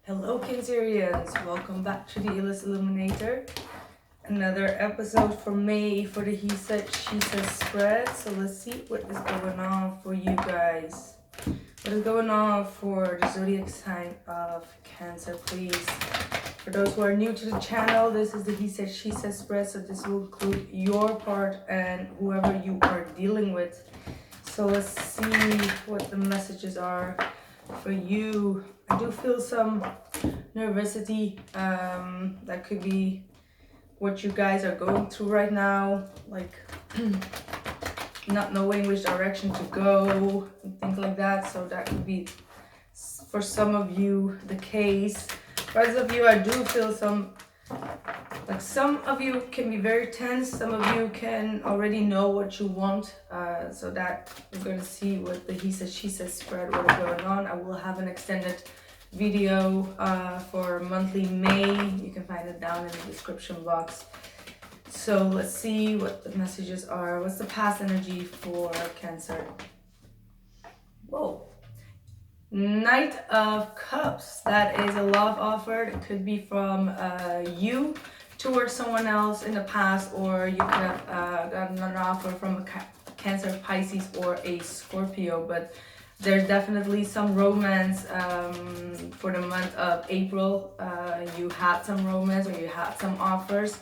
Hello Cancerians, welcome back to the Illest Illuminator. Another episode for May for the He Said, She Said spread. So let's see what is going on for you guys. What is going on for the zodiac sign of Cancer, please? For those who are new to the channel, this is the He Said, She Said spread. So this will include your part and whoever you are dealing with. So let's see what the messages are for you. I do feel some nervousity. That could be what you guys are going through right now, like not knowing which direction to go and things like that. So that could be for some of you the case. For others of you, I do feel some of you can be very tense. Some of you can already know what you want. So that we're going to see what the He Said, She Said spread, what is going on. I will have an extended video for monthly May. You can find it down in the description box. So let's see what the messages are. What's the past energy for Cancer? Whoa. Knight of Cups. That is a love offer. It could be from you towards someone else in the past, or you could have gotten an offer from a Cancer, Pisces, or a Scorpio. But there's definitely some romance for the month of April. You had some romance or you had some offers.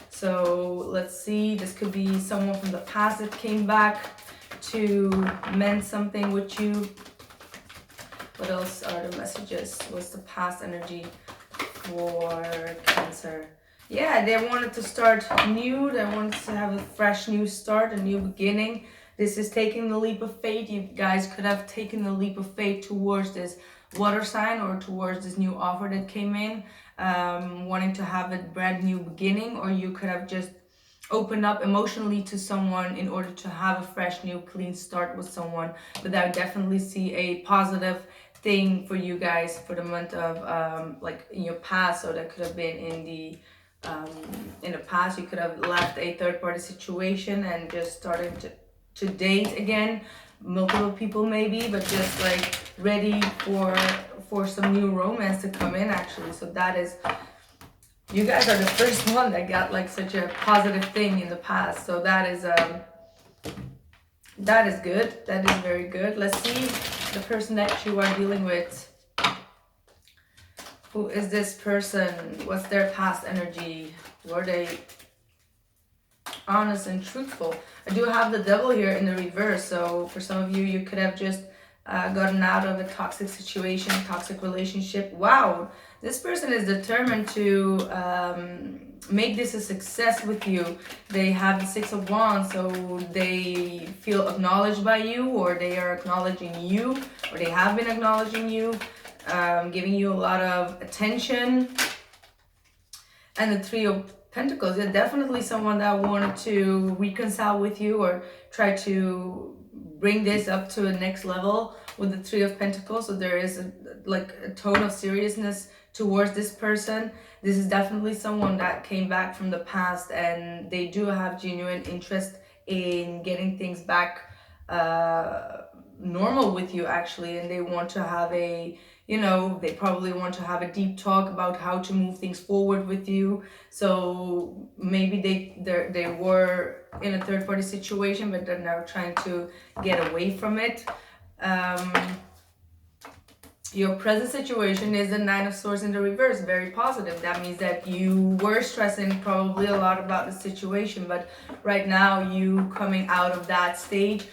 So let's see. This could be someone from the past that came back to mend something with you. What else are the messages? What's the past energy for Cancer? Yeah, they wanted to start new. They wanted to have a fresh new start, a new beginning. This is taking the leap of faith. You guys could have taken the leap of faith towards this water sign or towards this new offer that came in, wanting to have a brand new beginning, or you could have just opened up emotionally to someone in order to have a fresh, new, clean start with someone. But I definitely see a positive thing for you guys for the month of like in your past. So that could have been in the past. You could have left a third-party situation and just started to date again, multiple people maybe, but just like ready for some new romance to come in actually. So that is, you guys are the first one that got like such a positive thing in the past. So that is good. That is very good. Let's see the person that you are dealing with. Who is this person? What's their past energy? Were they honest and truthful? I do have the devil here in the reverse. So for some of you, you could have just gotten out of a toxic situation, toxic relationship. Wow, this person is determined to make this a success with you. They have the Six of Wands, so they feel acknowledged by you, or they are acknowledging you, or they have been acknowledging you, giving you a lot of attention. And the Three of Pentacles, they're definitely someone that wanted to reconcile with you or try to bring this up to a next level with the Three of Pentacles. So there is a tone of seriousness towards this person. This is definitely someone that came back from the past, and they do have genuine interest in getting things back normal with you actually, and they want to have a, they probably want to have a deep talk about how to move things forward with you. So maybe they were in a third-party situation, but they're now trying to get away from it. Your present situation is the Nine of Swords in the reverse, very positive. That means that you were stressing probably a lot about the situation, but right now you coming out of that stage.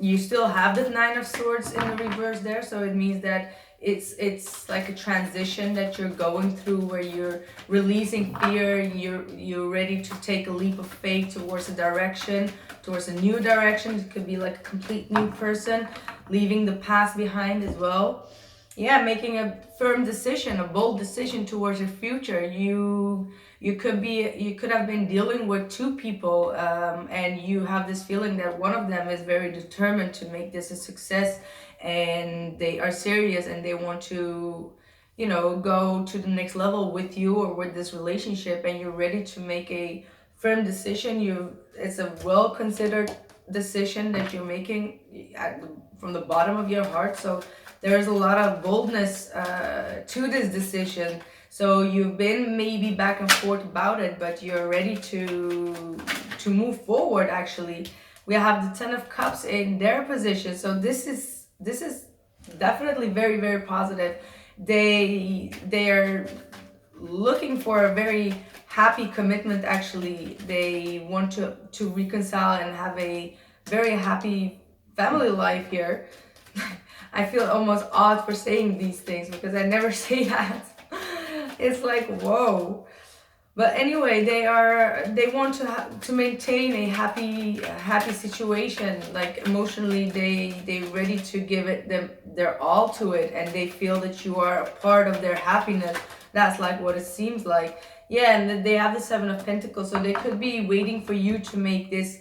You still have the Nine of Swords in the reverse there, so it means that it's like a transition that you're going through, where you're releasing fear, you're ready to take a leap of faith towards a direction, towards a new direction. It could be like a complete new person, leaving the past behind as well. Yeah, making a firm decision, a bold decision towards your future. You could have been dealing with two people, and you have this feeling that one of them is very determined to make this a success, and they are serious and they want to, go to the next level with you or with this relationship, and you're ready to make a firm decision. It's a well considered decision that you're making from the bottom of your heart. So there's a lot of boldness to this decision. So you've been maybe back and forth about it, but you're ready to move forward. Actually, we have the Ten of Cups in their position. So this is definitely very, very positive. They are looking for a very happy commitment. Actually, they want to reconcile and have a very happy family life here. I feel almost odd for saying these things because I never say that. It's like, whoa. But anyway, they want to maintain a happy situation. Like emotionally, they ready to give it their all to it, and they feel that you are a part of their happiness. That's like what it seems like. Yeah, and they have the Seven of Pentacles, so they could be waiting for you to make this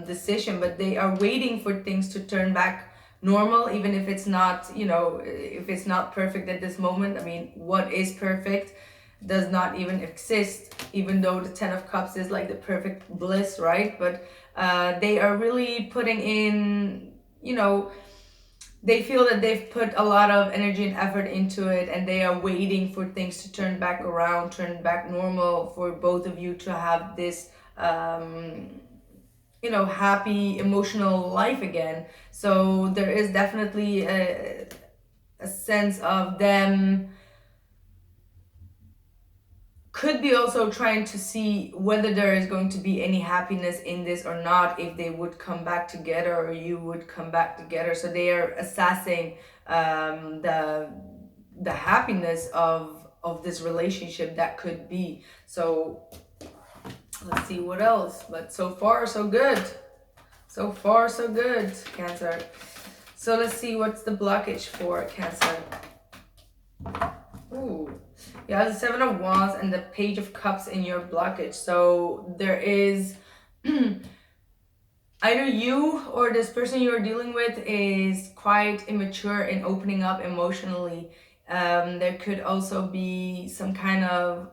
decision, but they are waiting for things to turn back normal, even if it's not, if it's not perfect at this moment. I mean, what is perfect does not even exist, even though the Ten of Cups is like the perfect bliss, right? But they are really putting in, they feel that they've put a lot of energy and effort into it, and they are waiting for things to turn back around, turn back normal, for both of you to have this happy emotional life again. So there is definitely a sense of them could be also trying to see whether there is going to be any happiness in this or not, if they would come back together or you would come back together. So they are assessing the happiness of this relationship that could be. So let's see what else. But so far so good. So far so good, Cancer. So let's see what's the blockage for Cancer. Ooh. You have the Seven of Wands and the Page of Cups in your blockage. So there is either you or this person you're dealing with is quite immature in opening up emotionally. There could also be some kind of,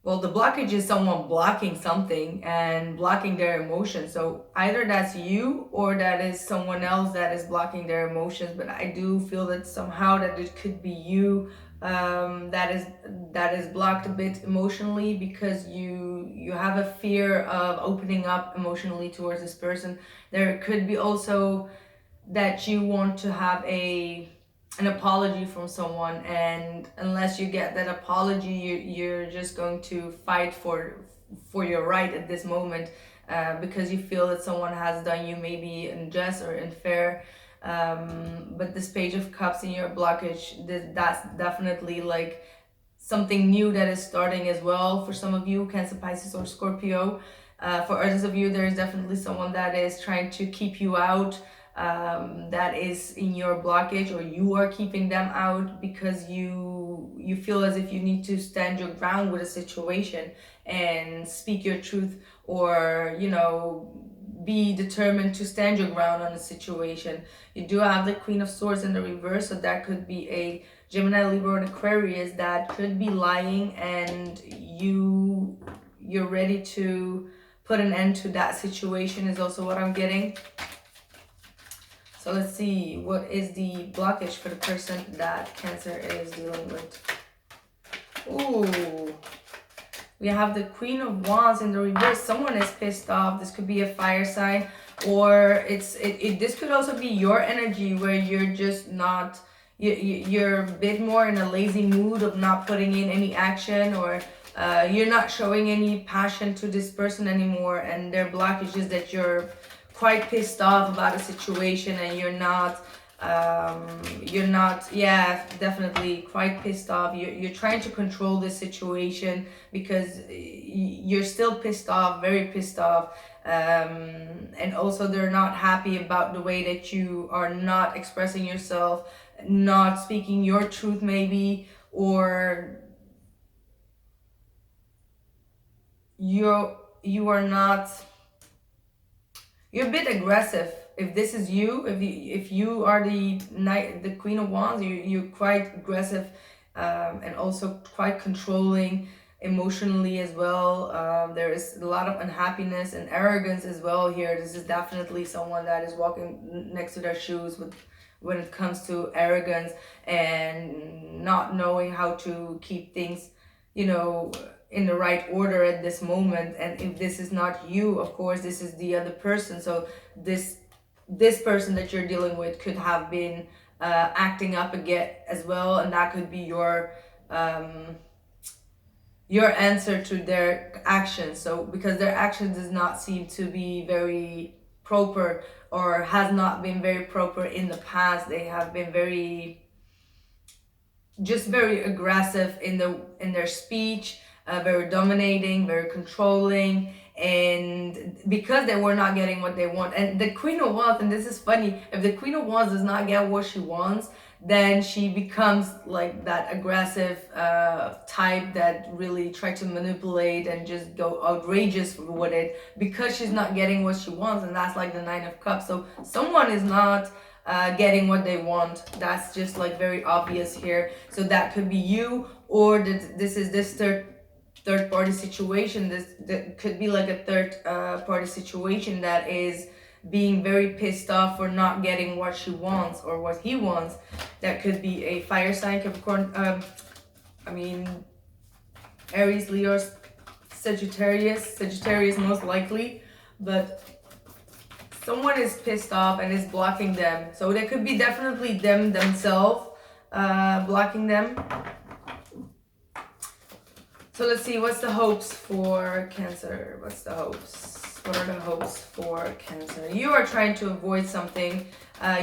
well, the blockage is someone blocking something and blocking their emotions. So either that's you or that is someone else that is blocking their emotions. But I do feel that somehow that it could be you that is blocked a bit emotionally, because you have a fear of opening up emotionally towards this person. There could be also that you want to have an apology from someone, and unless you get that apology, you're just going to fight for your right at this moment, because you feel that someone has done you maybe unjust or unfair. But this Page of Cups in your blockage, that's definitely like something new that is starting as well for some of you, Cancer, Pisces, or Scorpio. For others of you, there is definitely someone that is trying to keep you out, that is in your blockage, or you are keeping them out because you feel as if you need to stand your ground with a situation and speak your truth, or be determined to stand your ground on a situation. You do have the Queen of Swords in the reverse, so that could be a Gemini, Libra, and Aquarius that could be lying, and you're ready to put an end to that situation is also what I'm getting. So let's see, what is the blockage for the person that Cancer is dealing with? Ooh, we have the Queen of Wands in the reverse. Someone is pissed off. This could be a fire sign, or this could also be your energy where you're just not, you're a bit more in a lazy mood of not putting in any action, or you're not showing any passion to this person anymore, and their blockage is that you're quite pissed off about a situation, and you're not, yeah, definitely quite pissed off. You're trying to control this situation because you're still pissed off, very pissed off. And also they're not happy about the way that you are not expressing yourself, not speaking your truth maybe, or you are not, you're a bit aggressive. If this is you, if you are the Queen of Wands, you're quite aggressive, and also quite controlling. emotionally as well. There is a lot of unhappiness and arrogance as well here. This is definitely someone that is walking next to their shoes with when it comes to arrogance and not knowing how to keep things, you know, in the right order at this moment. And if this is not you, of course this is the other person. So this person that you're dealing with could have been acting up again as well, and that could be your answer to their actions. So because their actions does not seem to be very proper, or has not been very proper in the past, they have been very aggressive in their speech, very dominating, very controlling. And because they were not getting what they want, and the Queen of Wands, and this is funny, if the Queen of Wands does not get what she wants, then she becomes like that aggressive type that really try to manipulate and just go outrageous with it, because she's not getting what she wants. And that's like the Nine of Cups. So someone is not getting what they want. That's just like very obvious here. So that could be you, or this third party situation. That could be like a third party situation that is being very pissed off for not getting what she wants or what he wants. That could be a fire sign, Capricorn, Aries, Leo, Sagittarius most likely. But someone is pissed off and is blocking them. So there could be definitely themselves blocking them. So let's see, what's the hopes for Cancer? What's the hopes? What are the hopes for Cancer? You are trying to avoid something.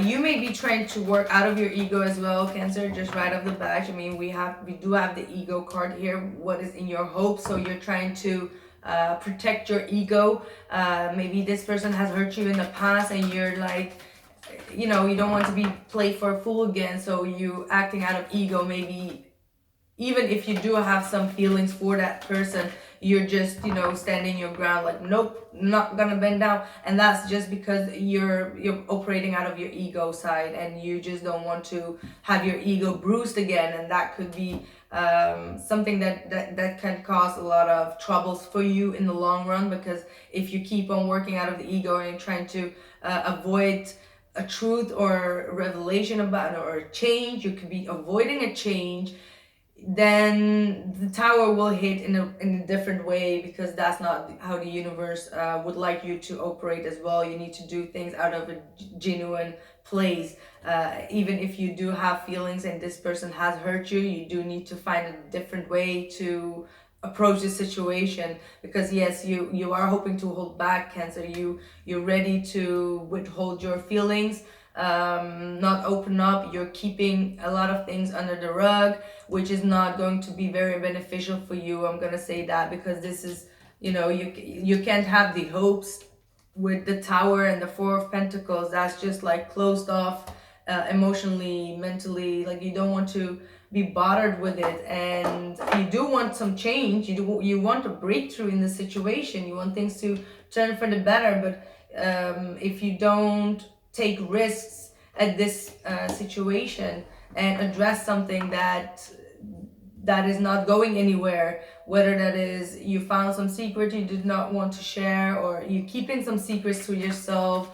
You may be trying to work out of your ego as well, Cancer, just right off the bat. I mean, we do have the ego card here. What is in your hopes? So you're trying to protect your ego. Maybe this person has hurt you in the past and you're like, you know, you don't want to be played for a fool again. So you acting out of ego, maybe even if you do have some feelings for that person, you're just, you know, standing your ground, like, nope, not gonna bend down. And that's just because you're operating out of your ego side, and you just don't want to have your ego bruised again. And that could be something that can cause a lot of troubles for you in the long run, because if you keep on working out of the ego and trying to avoid a truth or a revelation about it, or a change, you could be avoiding a change, then the tower will hit in a different way, because that's not how the universe would like you to operate as well. You need to do things out of a genuine place. Even if you do have feelings and this person has hurt you, you do need to find a different way to approach the situation. Because yes, you are hoping to hold back, Cancer. You're ready to withhold your feelings, not open up. You're keeping a lot of things under the rug, which is not going to be very beneficial for you. I'm gonna say that, because this is, you know, you can't have the hopes with the Tower and the Four of Pentacles. That's just like closed off emotionally, mentally. Like, you don't want to be bothered with it, and you do want some change. You want a breakthrough in the situation. You want things to turn for the better. But if you don't take risks at this situation and address something that is not going anywhere, whether that is you found some secret you did not want to share, or you keeping some secrets to yourself.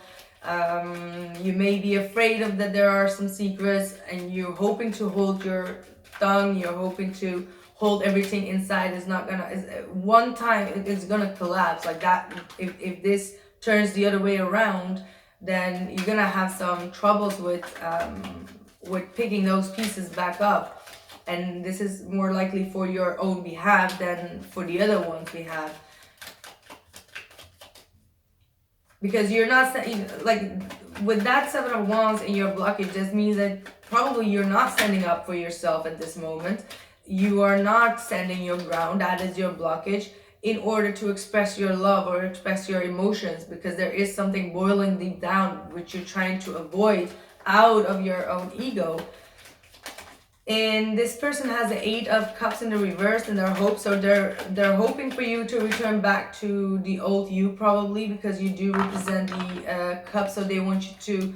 You may be afraid of that there are some secrets, and you're hoping to hold your tongue. You're hoping to hold everything inside. It's not gonna, one time it's gonna collapse like that. If this turns the other way around, then you're gonna have some troubles with picking those pieces back up. And this is more likely for your own behalf than for the other ones we have. Because you're not, like, with that Seven of Wands in your blockage, this means that probably you're not standing up for yourself at this moment. You are not standing your ground. That is your blockage, in order to express your love or express your emotions, because there is something boiling deep down which you're trying to avoid out of your own ego. And this person has the Eight of Cups in the reverse in their hopes. So they're hoping for you to return back to the old you, probably, because you do represent the cup. So they want you to,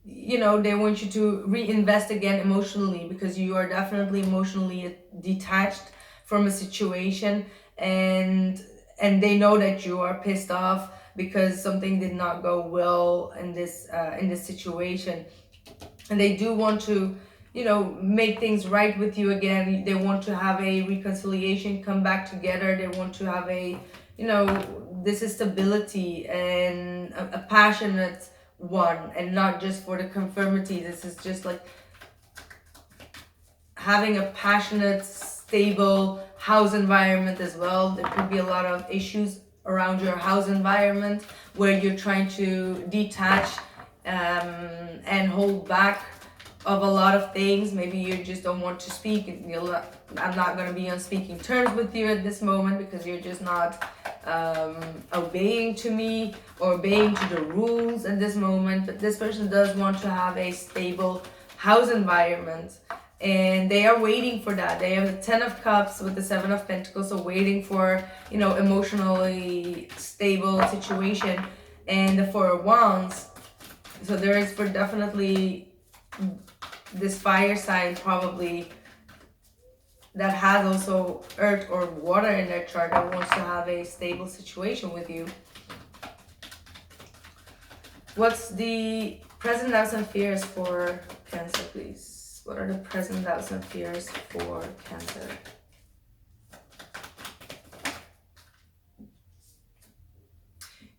you know, they want you to reinvest again emotionally, because you are definitely emotionally detached from a situation, and they know that you are pissed off because something did not go well in this situation, and they do want to, you know, make things right with you again. They want to have a reconciliation, come back together. They want to have a, you know, this is stability and a passionate one, and not just for the conformity. This is just like having a passionate, stable house environment as well. There could be a lot of issues around your house environment where you're trying to detach and hold back of a lot of things. Maybe you just don't want to speak. I'm not going to be on speaking terms with you at this moment because you're just not obeying to me or obeying to the rules at this moment. But this person does want to have a stable house environment, and they are waiting for that. They have the 10 of Cups with the 7 of Pentacles, so waiting for, you know, emotionally stable situation, and the 4 of Wands. So there is for definitely this fire sign probably that has also earth or water in their chart that wants to have a stable situation with you. What's the present doubts and fears for Cancer, please? What are the present doubts and fears for Cancer?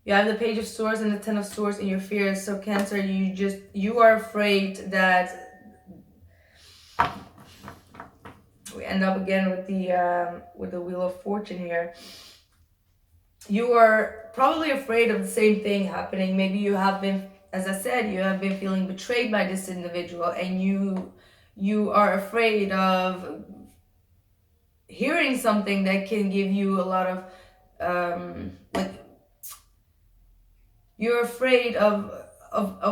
You have the Page of Swords and the 10 of Swords in your fears. So Cancer, you are afraid that we end up again with the Wheel of Fortune here. You are probably afraid of the same thing happening. Maybe you have been, as I said, you have been feeling betrayed by this individual, and you are afraid of hearing something that can give you a lot of like, you're afraid of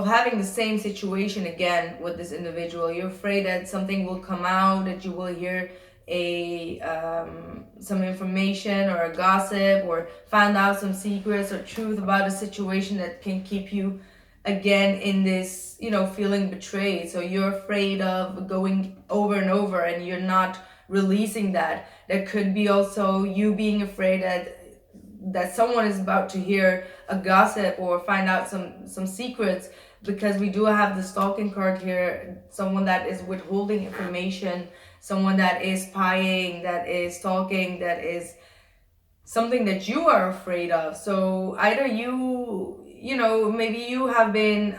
having the same situation again with this individual. You're afraid that something will come out, that you will hear some information or a gossip, or find out some secrets or truth about a situation that can keep you again in this, you know, feeling betrayed. So you're afraid of going over and over, and you're not releasing that. There could be also you being afraid that someone is about to hear a gossip or find out some secrets, because we do have the stalking card here. Someone that is withholding information, someone that is spying, that is stalking, that is something that you are afraid of. So either you know, maybe you have been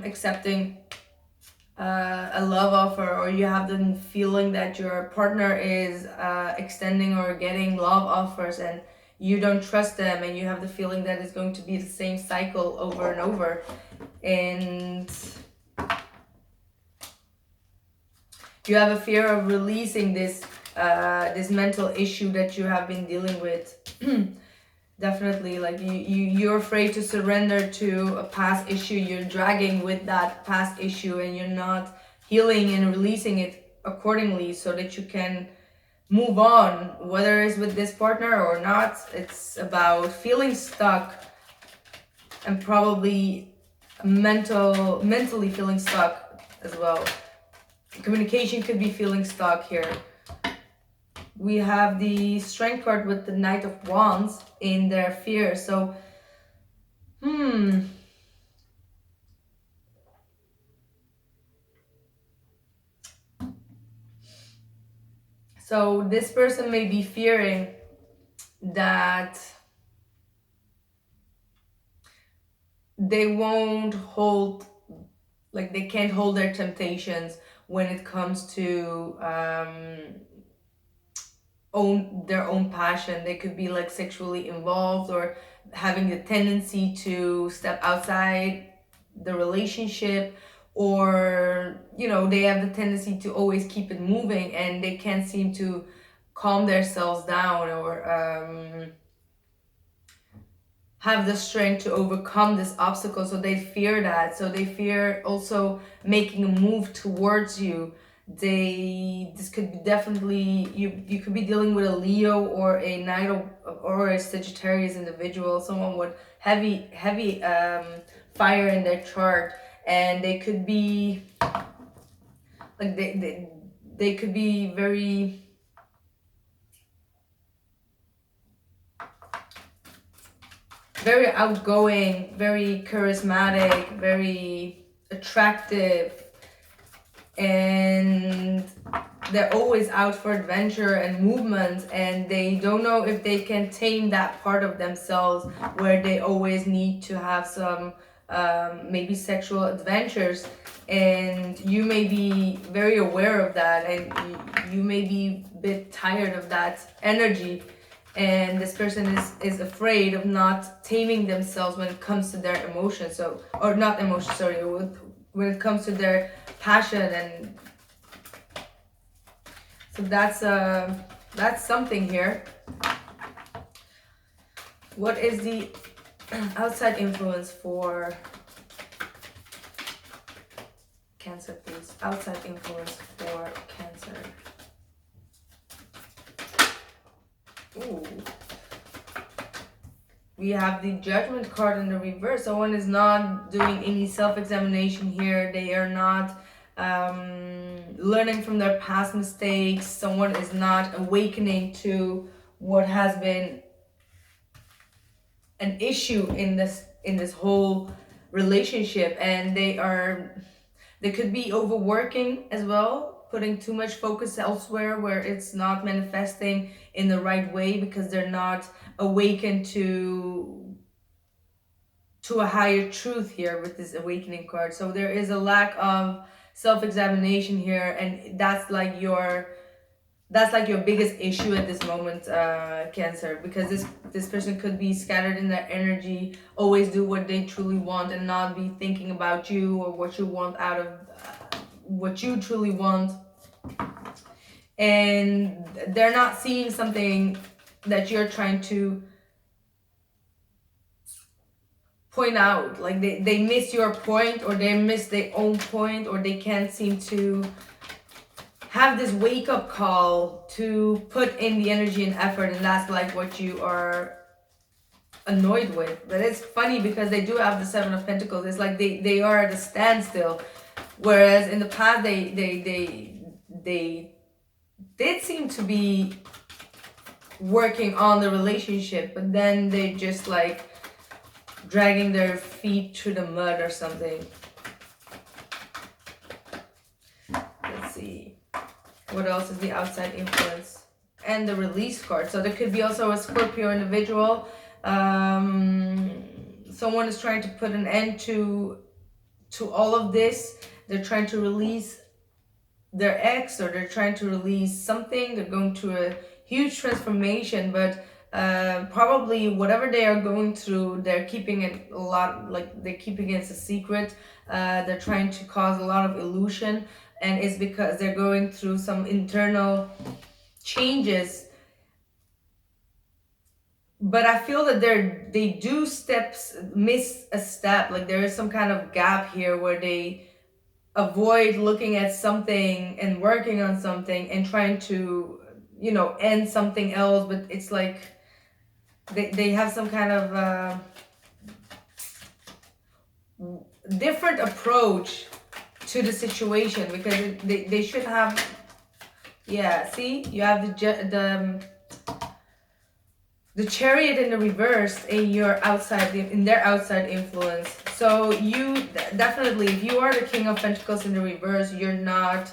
accepting a love offer, or you have the feeling that your partner is extending or getting love offers, and you don't trust them, and you have the feeling that it's going to be the same cycle over and over. And you have a fear of releasing this this mental issue that you have been dealing with. Definitely, like you're afraid to surrender to a past issue. You're dragging with that past issue, and you're not healing and releasing it accordingly so that you can move on, whether it's with this partner or not. It's about feeling stuck, and probably mentally feeling stuck as well. Communication could be feeling stuck here. We have the Strength card with the Knight of Wands in their fear. So, So this person may be fearing that they won't hold, like they can't hold their temptations when it comes to their own passion. They could be like sexually involved, or having the tendency to step outside the relationship, or you know, they have the tendency to always keep it moving, and they can't seem to calm themselves down, or have the strength to overcome this obstacle. So they fear that. So they fear also making a move towards you. This could be definitely, you could be dealing with a Leo or a Knight or a Sagittarius individual, someone with heavy fire in their chart, and they could be like they could be very very outgoing, very charismatic, very attractive, and they're always out for adventure and movement, and they don't know if they can tame that part of themselves where they always need to have some maybe sexual adventures. And you may be very aware of that, and you may be a bit tired of that energy, and this person is afraid of not taming themselves when it comes to their emotions. So, or not emotions, sorry, when it comes to their passion. And so that's something here. What is the outside influence for Cancer, please? Outside influence for Cancer. Ooh. We have the Judgment card in the reverse. Someone is not doing any self-examination here. They are not learning from their past mistakes. Someone is not awakening to what has been an issue in this whole relationship, and they could be overworking as well, putting too much focus elsewhere where it's not manifesting in the right way because they're not awakened to a higher truth here with this awakening card. So there is a lack of self-examination here, and that's like your biggest issue at this moment, Cancer, because this person could be scattered in their energy, always do what they truly want and not be thinking about you or what you want out of what you truly want. And they're not seeing something that you're trying to point out. Like they miss your point, or they miss their own point, or they can't seem to have this wake-up call to put in the energy and effort, and that's like what you are annoyed with. But it's funny because they do have the Seven of Pentacles. It's like they are at a standstill, whereas in the past they did seem to be working on the relationship, but then they just like dragging their feet through the mud or something. Let's see. What else is the outside influence? And the release card. So there could be also a Scorpio individual. Someone is trying to put an end to all of this. They're trying to release their ex, or they're trying to release something. They're going through a huge transformation, but probably whatever they are going through, they're keeping it they're keeping it a secret. They're trying to cause a lot of illusion, and it's because they're going through some internal changes. But I feel that they do miss a step. Like there is some kind of gap here where they avoid looking at something and working on something and trying to, end something else. But it's like they have some kind of different approach to the situation, because they should have, see, you have the Chariot in the reverse in their outside influence. So you definitely, if you are the King of Pentacles in the reverse, you're not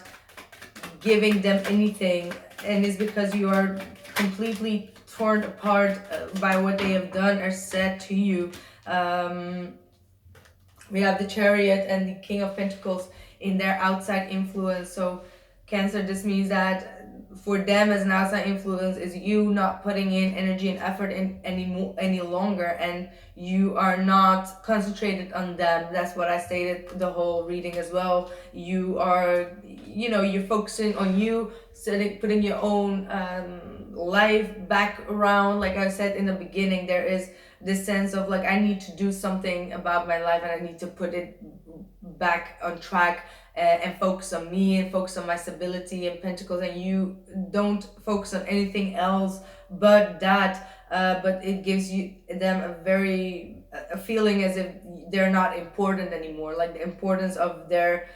giving them anything, and it's because you are completely torn apart by what they have done or said to you. We have the Chariot and the King of Pentacles in their outside influence. So Cancer, this means that for them as an outside influence is you not putting in energy and effort in any longer, and you are not concentrated on them. That's what I stated the whole reading as well. You are, you're focusing on you, putting your own life back around. Like I said in the beginning, there is this sense of like, I need to do something about my life and I need to put it back on track. And focus on me and focus on my stability and Pentacles, and you don't focus on anything else but that. But it gives them a feeling as if they're not important anymore. Like the importance of their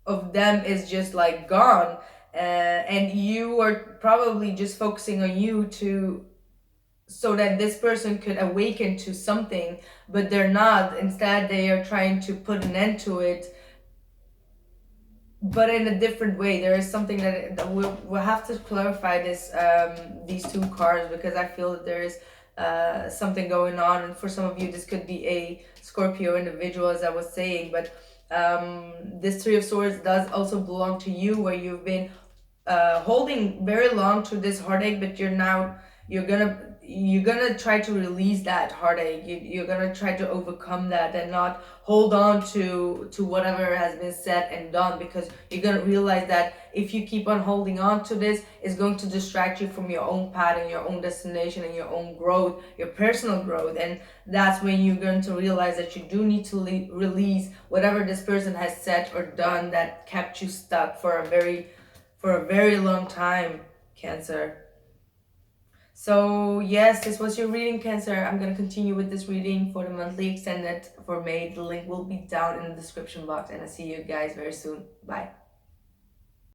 of them is just like gone, and you are probably just focusing on you to so that this person could awaken to something, but they're not. Instead, they are trying to put an end to it, but in a different way. There is something that we'll have to clarify this, these two cards, because I feel that there is something going on, and for some of you this could be a Scorpio individual, as I was saying. But this Three of Swords does also belong to you, where you've been holding very long to this heartache, but you're gonna try to release that heartache. You're gonna try to overcome that and not hold on to whatever has been said and done, because you're gonna realize that if you keep on holding on to this, it's going to distract you from your own path and your own destination and your own growth, your personal growth. And that's when you're going to realize that you do need to release whatever this person has said or done that kept you stuck for a very long time, Cancer. So yes, this was your reading, Cancer. I'm going to continue with this reading for the monthly extended for May. The link will be down in the description box, and I'll see you guys very soon. Bye.